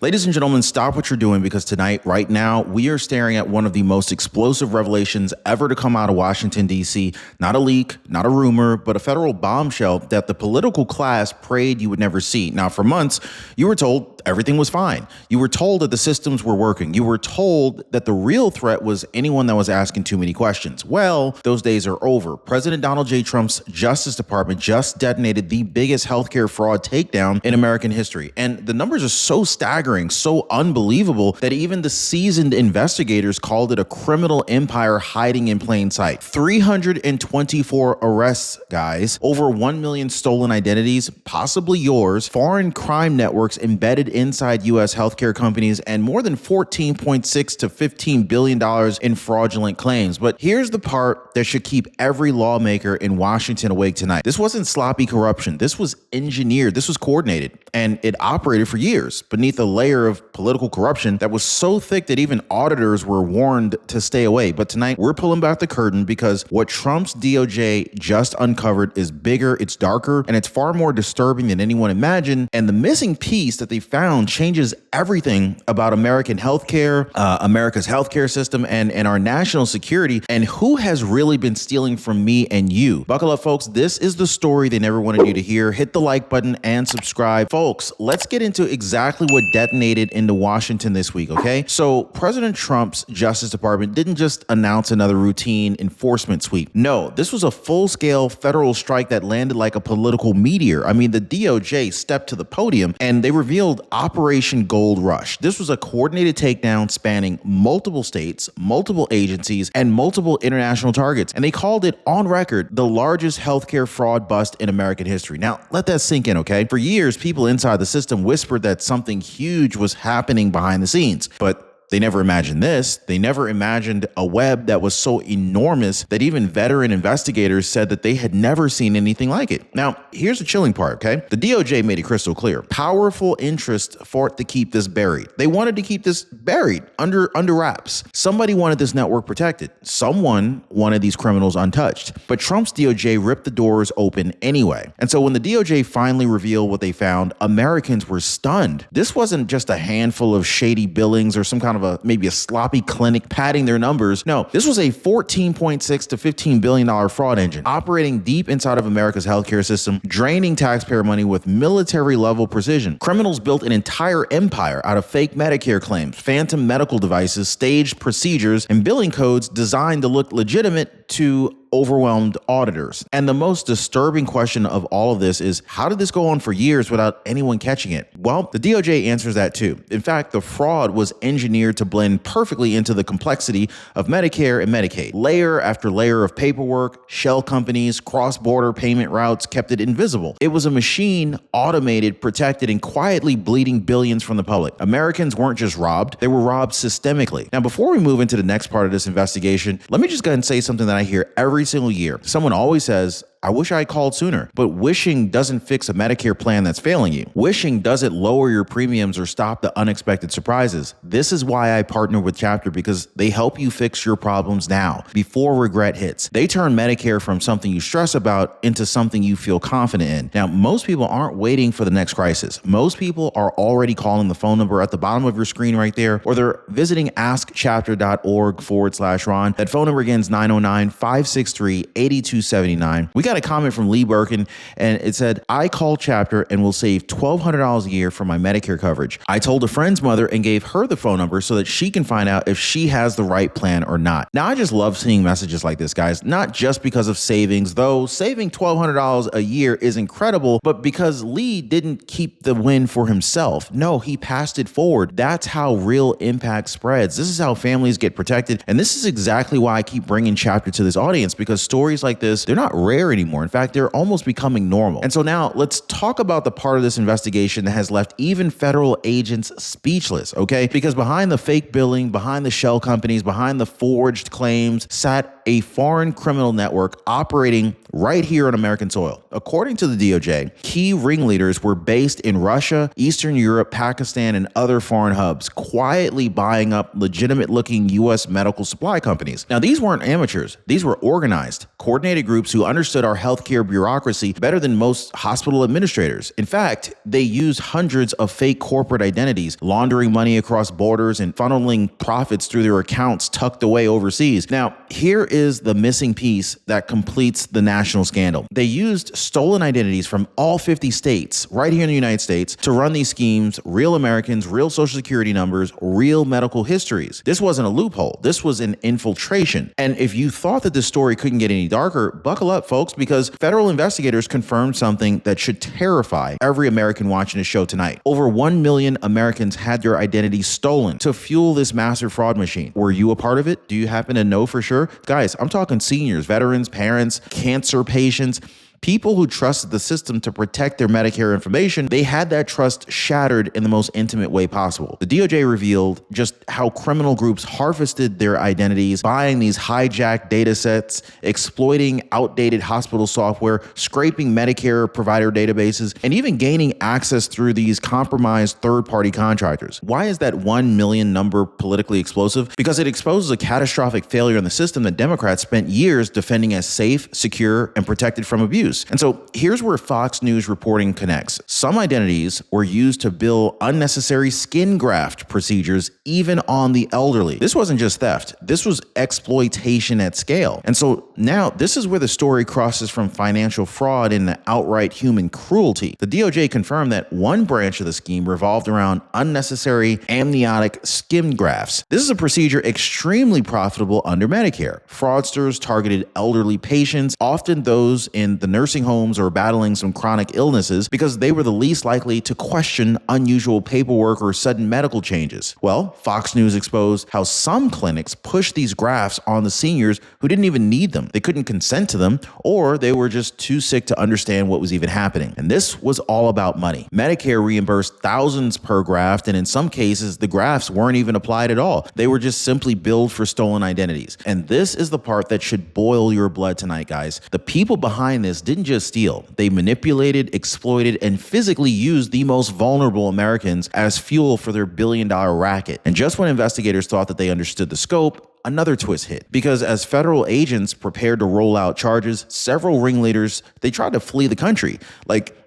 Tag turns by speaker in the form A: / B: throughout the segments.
A: Ladies and gentlemen, stop what you're doing because tonight, right now, we are staring at one of the most explosive revelations ever to come out of Washington, D.C. Not a leak, not a rumor, but a federal bombshell that the political class prayed you would never see. Now, for months, you were told everything was fine. You were told that the systems were working. You were told that the real threat was anyone that was asking too many questions. Well, those days are over. President Donald J. Trump's Justice Department just detonated the biggest healthcare fraud takedown in American history. And the numbers are so staggering, so unbelievable that even the seasoned investigators called it a criminal empire hiding in plain sight. 324 arrests, guys, over 1 million stolen identities, possibly yours, foreign crime networks embedded inside U.S. healthcare companies, and more than $14.6 to $15 billion in fraudulent claims. But here's the part that should keep every lawmaker in Washington awake tonight. This wasn't sloppy corruption. This was engineered. This was coordinated, and it operated for years beneath a layer of political corruption that was so thick that even auditors were warned to stay away. But tonight, we're pulling back the curtain because what Trump's DOJ just uncovered is bigger, it's darker, and it's far more disturbing than anyone imagined. And the missing piece that they found changes everything about American healthcare, America's healthcare system, and our national security, and who has really been stealing from me and you. Buckle up, folks. This is the story they never wanted you to hear. Hit the like button and subscribe. Folks, let's get into exactly what detonated into Washington this week, okay? So President Trump's Justice Department didn't just announce another routine enforcement sweep. No, this was a full-scale federal strike that landed like a political meteor. I mean, the DOJ stepped to the podium and they revealed Operation Gold Rush. This was a coordinated takedown spanning multiple states, multiple agencies, and multiple international targets. And they called it, on record, the largest healthcare fraud bust in American history. Now, let that sink in, okay? For years, people inside the system whispered that something huge was happening behind the scenes, but they never imagined this. They never imagined a web that was so enormous that even veteran investigators said that they had never seen anything like it. Now, here's the chilling part, okay? The DOJ made it crystal clear. Powerful interests fought to keep this buried. They wanted to keep this buried under wraps. Somebody wanted this network protected. Someone wanted these criminals untouched. But Trump's DOJ ripped the doors open anyway. And so when the DOJ finally revealed what they found, Americans were stunned. This wasn't just a handful of shady billings or some kind of maybe a sloppy clinic padding their numbers. No, this was a $14.6 to $15 billion fraud engine operating deep inside of America's healthcare system, draining taxpayer money with military level precision. Criminals built an entire empire out of fake Medicare claims, phantom medical devices, staged procedures, and billing codes designed to look legitimate to overwhelmed auditors. And the most disturbing question of all of this is, how did this go on for years without anyone catching it? Well, the DOJ answers that too. In fact, the fraud was engineered to blend perfectly into the complexity of Medicare and Medicaid. Layer after layer of paperwork, shell companies, cross-border payment routes kept it invisible. It was a machine, automated, protected, and quietly bleeding billions from the public. Americans weren't just robbed, they were robbed systemically. Now, before we move into the next part of this investigation, let me just go ahead and say something that I hear every single year. Someone always says, I wish I called sooner. But wishing doesn't fix a Medicare plan that's failing you. Wishing doesn't lower your premiums or stop the unexpected surprises. This is why I partner with Chapter, because they help you fix your problems now, before regret hits. They turn Medicare from something you stress about into something you feel confident in. Now, most people aren't waiting for the next crisis. Most people are already calling the phone number at the bottom of your screen right there, or they're visiting askchapter.org/Ron. That phone number again is 909-563-8279. We got a comment from Lee Birkin, and it said, I call Chapter and will save $1,200 a year for my Medicare coverage. I told a friend's mother and gave her the phone number so that she can find out if she has the right plan or not. Now, I just love seeing messages like this, guys, not just because of savings, though saving $1,200 a year is incredible, but because Lee didn't keep the win for himself. No, he passed it forward. That's how real impact spreads. This is how families get protected. And this is exactly why I keep bringing Chapter to this audience, because stories like this, they're not rare anymore. In fact, they're almost becoming normal. And so now let's talk about the part of this investigation that has left even federal agents speechless, okay? Because behind the fake billing, behind the shell companies, behind the forged claims, sat a foreign criminal network operating right here on American soil. According to the DOJ, key ringleaders were based in Russia, Eastern Europe, Pakistan, and other foreign hubs, quietly buying up legitimate-looking U.S. medical supply companies. Now, these weren't amateurs. These were organized, coordinated groups who understood our healthcare bureaucracy better than most hospital administrators. In fact, they used hundreds of fake corporate identities, laundering money across borders and funneling profits through their accounts tucked away overseas. Now, here is the missing piece that completes the national scandal. They used stolen identities from all 50 states right here in the United States to run these schemes, real Americans, real social security numbers, real medical histories. This wasn't a loophole. This was an infiltration. And if you thought that this story couldn't get any darker, buckle up, folks, because federal investigators confirmed something that should terrify every American watching this show tonight. Over 1 million Americans had their identities stolen to fuel this massive fraud machine. Were you a part of it? Do you happen to know for sure? Guys, I'm talking seniors, veterans, parents, cancer patients, people who trusted the system to protect their Medicare information. They had that trust shattered in the most intimate way possible. The DOJ revealed just how criminal groups harvested their identities, buying these hijacked data sets, exploiting outdated hospital software, scraping Medicare provider databases, and even gaining access through these compromised third-party contractors. Why is that 1 million number politically explosive? Because it exposes a catastrophic failure in the system that Democrats spent years defending as safe, secure, and protected from abuse. And so here's where Fox News reporting connects. Some identities were used to bill unnecessary skin graft procedures, even on the elderly. This wasn't just theft. This was exploitation at scale. And so now this is where the story crosses from financial fraud into outright human cruelty. The DOJ confirmed that one branch of the scheme revolved around unnecessary amniotic skin grafts. This is a procedure extremely profitable under Medicare. Fraudsters targeted elderly patients, often those in the nursing homes or battling some chronic illnesses, because they were the least likely to question unusual paperwork or sudden medical changes. Well, Fox News exposed how some clinics pushed these grafts on the seniors who didn't even need them. They couldn't consent to them, or they were just too sick to understand what was even happening. And this was all about money. Medicare reimbursed thousands per graft, and in some cases, the grafts weren't even applied at all. They were just simply billed for stolen identities. And this is the part that should boil your blood tonight, guys. The people behind this didn't just steal. They manipulated, exploited, and physically used the most vulnerable Americans as fuel for their billion-dollar racket. And just when investigators thought that they understood the scope, another twist hit. Because as federal agents prepared to roll out charges, several ringleaders, they tried to flee the country.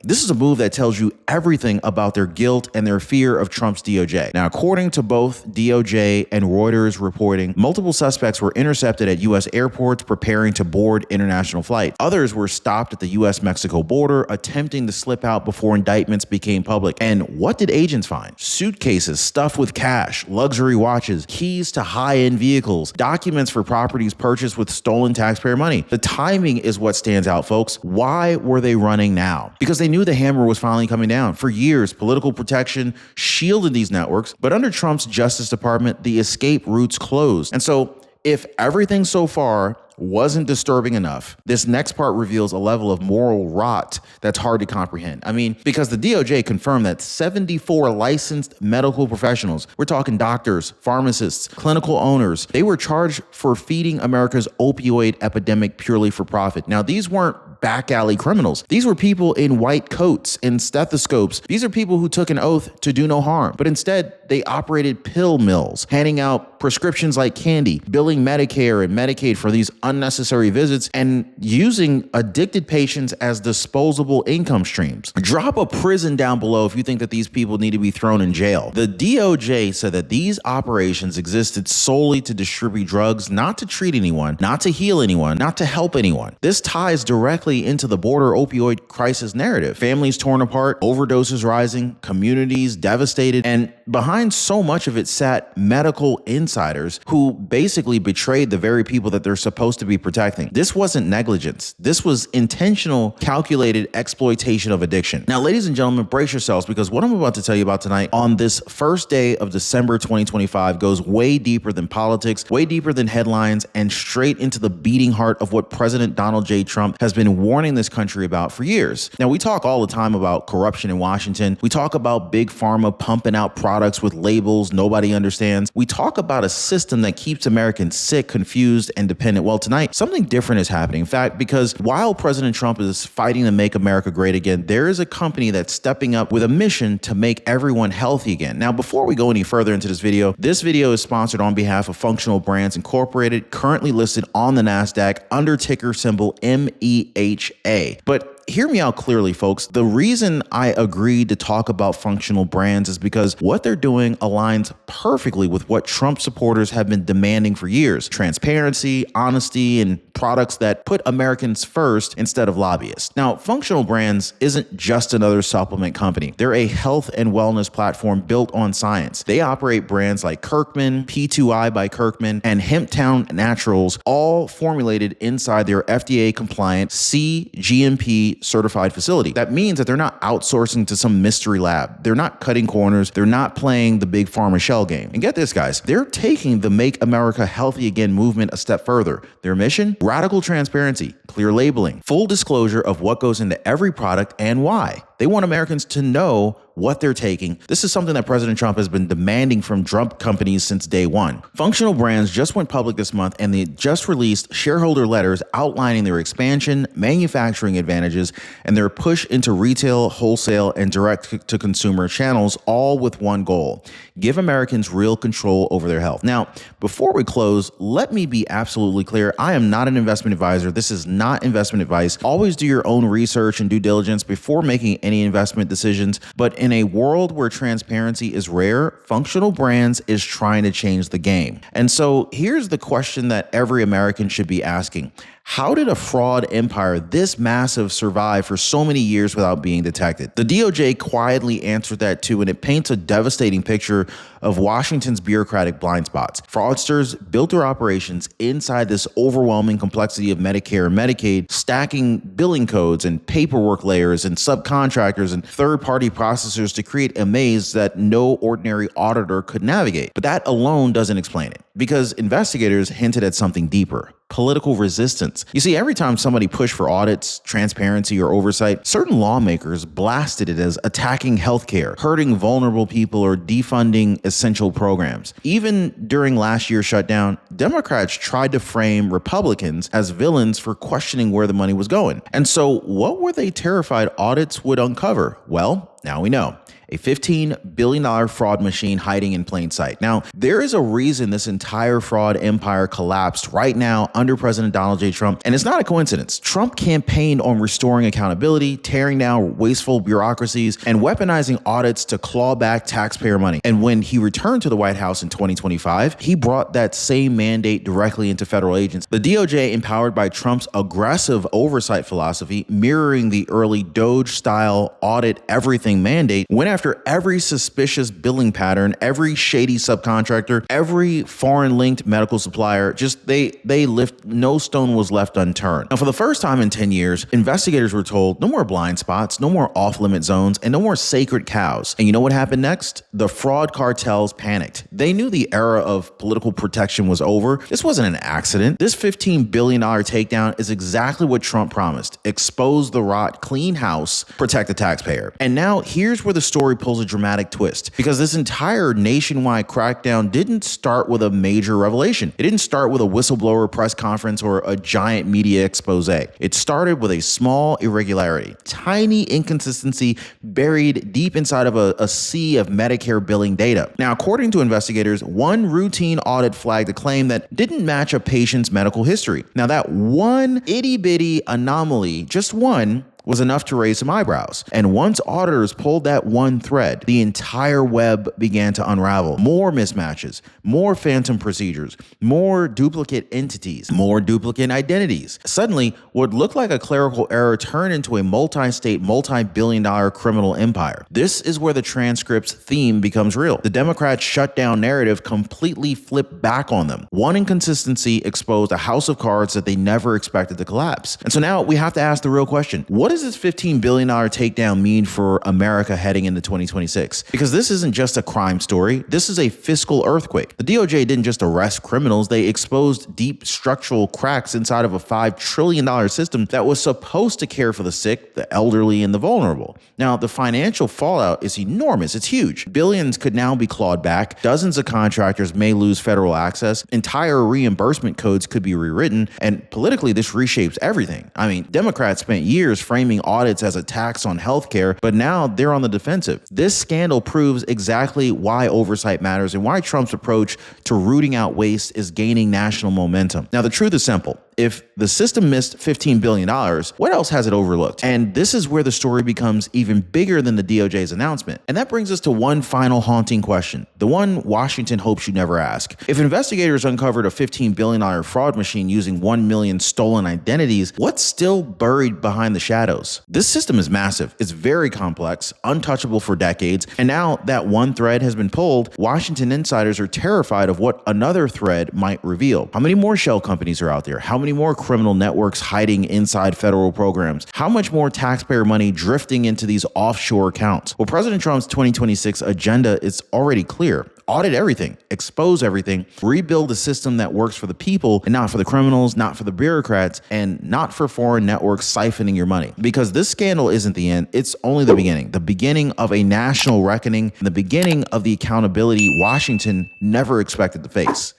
A: This is a move that tells you everything about their guilt and their fear of Trump's DOJ. Now, according to both DOJ and Reuters reporting, multiple suspects were intercepted at U.S. airports preparing to board international flights. Others were stopped at the U.S.-Mexico border, attempting to slip out before indictments became public. And what did agents find? Suitcases stuffed with cash, luxury watches, keys to high-end vehicles, documents for properties purchased with stolen taxpayer money. The timing is what stands out, folks. Why were they running now? Because they knew the hammer was finally coming down. For years, political protection shielded these networks, but under Trump's Justice Department, the escape routes closed. And so if everything so far wasn't disturbing enough, this next part reveals a level of moral rot that's hard to comprehend. Because the DOJ confirmed that 74 licensed medical professionals, we're talking doctors, pharmacists, clinical owners, they were charged for feeding America's opioid epidemic purely for profit. Now, these weren't back alley criminals. These were people in white coats and stethoscopes. These are people who took an oath to do no harm, but instead they operated pill mills, handing out prescriptions like candy, billing Medicare and Medicaid for these unnecessary visits, and using addicted patients as disposable income streams. Drop a prison down below if you think that these people need to be thrown in jail. The DOJ said that these operations existed solely to distribute drugs, not to treat anyone, not to heal anyone, not to help anyone. This ties directly into the border opioid crisis narrative. Families torn apart, overdoses rising, communities devastated, and behind so much of it sat medical insiders who basically betrayed the very people that they're supposed to be protecting. This wasn't negligence. This was intentional, calculated exploitation of addiction. Now, ladies and gentlemen, brace yourselves, because what I'm about to tell you about tonight on this first day of December 2025 goes way deeper than politics, way deeper than headlines, and straight into the beating heart of what President Donald J. Trump has been been warning this country about for years. Now, we talk all the time about corruption in Washington. We talk about big pharma pumping out products with labels nobody understands. We talk about a system that keeps Americans sick, confused, and dependent. Well, tonight, something different is happening. In fact, because while President Trump is fighting to make America great again, there is a company that's stepping up with a mission to make everyone healthy again. Now, before we go any further into this video is sponsored on behalf of Functional Brands Incorporated, currently listed on the NASDAQ under ticker symbol MEHA. But hear me out clearly, folks. The reason I agreed to talk about functional brands is because what they're doing aligns perfectly with what Trump supporters have been demanding for years: transparency, honesty, and products that put Americans first instead of lobbyists. Now, Functional Brands isn't just another supplement company. They're a health and wellness platform built on science. They operate brands like Kirkman, P2I by Kirkman, and Hemptown Naturals, all formulated inside their FDA-compliant CGMP certified facility. That means that they're not outsourcing to some mystery lab. They're not cutting corners. They're not playing the big pharma shell game. And get this, guys, they're taking the Make America Healthy Again movement a step further. Their mission: radical transparency, clear labeling, full disclosure of what goes into every product and why. They want Americans to know what they're taking. This is something that President Trump has been demanding from drug companies since day one. Functional Brands just went public this month, and they just released shareholder letters outlining their expansion, manufacturing advantages, and their push into retail, wholesale, and direct-to-consumer channels, all with one goal: give Americans real control over their health. Now, before we close, let me be absolutely clear. I am not an investment advisor. This is not investment advice. Always do your own research and due diligence before making any investment decisions. But in a world where transparency is rare, Functional Brands is trying to change the game. And so here's the question that every American should be asking: how did a fraud empire this massive survive for so many years without being detected? The DOJ quietly answered that too, and it paints a devastating picture of Washington's bureaucratic blind spots. Fraudsters built their operations inside this overwhelming complexity of Medicare and Medicaid, stacking billing codes and paperwork layers and subcontractors and third-party processors to create a maze that no ordinary auditor could navigate. But that alone doesn't explain it, because investigators hinted at something deeper: political resistance. You see, every time somebody pushed for audits, transparency, or oversight, certain lawmakers blasted it as attacking healthcare, hurting vulnerable people, or defunding essential programs. Even during last year's shutdown, Democrats tried to frame Republicans as villains for questioning where the money was going. And so what were they terrified audits would uncover? Well, now we know. A $15 billion fraud machine hiding in plain sight. Now, there is a reason this entire fraud empire collapsed right now under President Donald J. Trump, and it's not a coincidence. Trump campaigned on restoring accountability, tearing down wasteful bureaucracies, and weaponizing audits to claw back taxpayer money. And when he returned to the White House in 2025, he brought that same mandate directly into federal agents. The DOJ, empowered by Trump's aggressive oversight philosophy, mirroring the early DOJ-style audit everything mandate, went after every suspicious billing pattern, every shady subcontractor, every foreign-linked medical supplier. Just no stone was left unturned. Now, for the first time in 10 years, investigators were told no more blind spots, no more off-limit zones, and no more sacred cows. And you know what happened next? The fraud cartels panicked. They knew the era of political protection was over. This wasn't an accident. This $15 billion takedown is exactly what Trump promised: expose the rot, clean house, protect the taxpayer. And now here's where the story pulls a dramatic twist, because this entire nationwide crackdown didn't start with a major revelation. It didn't start with a whistleblower press conference or a giant media expose. It started with a small irregularity, tiny inconsistency buried deep inside of a sea of Medicare billing data. Now, according to investigators, one routine audit flagged a claim that didn't match a patient's medical history. Now, that one itty-bitty anomaly, just one, was enough to raise some eyebrows. And once auditors pulled that one thread, the entire web began to unravel. More mismatches, more phantom procedures, more duplicate entities, more duplicate identities. Suddenly, what looked like a clerical error turned into a multi-state, multi-billion-dollar criminal empire. This is where the transcript's theme becomes real. The Democrats' shutdown narrative completely flipped back on them. One inconsistency exposed a house of cards that they never expected to collapse. And so now we have to ask the real question: what is does this $15 billion takedown mean for America heading into 2026? Because this isn't just a crime story. This is a fiscal earthquake. The DOJ didn't just arrest criminals. They exposed deep structural cracks inside of a $5 trillion system that was supposed to care for the sick, the elderly, and the vulnerable. Now, the financial fallout is enormous. It's huge. Billions could now be clawed back. Dozens of contractors may lose federal access. Entire reimbursement codes could be rewritten. And politically, this reshapes everything. I mean, Democrats spent years framing audits as a tax on healthcare, but now they're on the defensive. This scandal proves exactly why oversight matters and why Trump's approach to rooting out waste is gaining national momentum. Now, the truth is simple. If the system missed $15 billion, what else has it overlooked? And this is where the story becomes even bigger than the DOJ's announcement. And that brings us to one final haunting question, the one Washington hopes you never ask. If investigators uncovered a $15 billion fraud machine using 1 million stolen identities, what's still buried behind the shadows? This system is massive. It's very complex, untouchable for decades. And now that one thread has been pulled, Washington insiders are terrified of what another thread might reveal. How many more shell companies are out there? How many more criminal networks hiding inside federal programs? How much more taxpayer money drifting into these offshore accounts? Well, President Trump's 2026 agenda is already clear. Audit everything, expose everything, rebuild a system that works for the people and not for the criminals, not for the bureaucrats, and not for foreign networks siphoning your money. Because this scandal isn't the end, it's only the beginning of a national reckoning, and the beginning of the accountability Washington never expected to face.